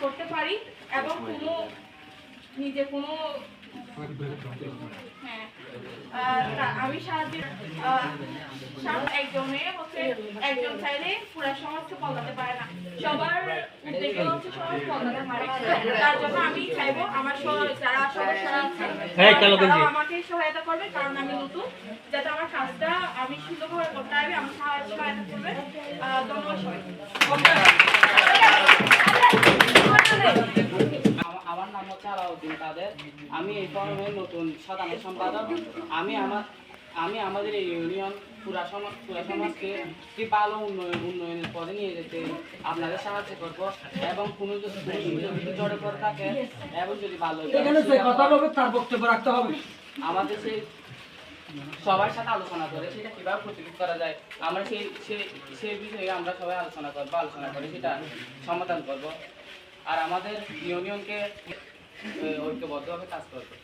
করতে পারি এবং কোনো নিজে কোনো হ্যাঁ আমি একজন মেয়ে হচ্ছে একজন চাইলে পুরা সমাজকে বদলাতে পারে না, সবার উদ্দেশ্য হচ্ছে সমাজ বদলাতে পারে। তার জন্য আমি চাইবো আমার যারা সদস্যরা তারা আমাকে সহায়তা করবে, কারণ আমি নতুন, যাতে আমার কাজটা আমি সুন্দরভাবে করতে পারবে আমার সহায়তা করবে। ধন্যবাদ সবাইকে। আমার নাম হচ্ছে আলাউদ্দিন কাদের। আমি এই ফোরামের নতুন সাধারণ সম্পাদক। আমি আমাদের এই ইউনিয়ন পুরা সমাজকে একটি ভালো উন্নয়নের পথে নিয়ে যেতে আপনাদের সাহায্য করব এবং কোনো যদি জড়ে পড়ে থাকে এবং যদি ভালো তার বক্তব্য রাখতে হবে, আমাদের সেই সবার সাথে আলোচনা করে সেটা কিভাবে প্রতিরোধ করা যায়, আমরা সেই বিষয়ে আমরা সবাই আলোচনা করে সেটা সমাধান করব আর আমাদের ইউনিয়নকে ঐক্যবদ্ধভাবে কাজ করবো।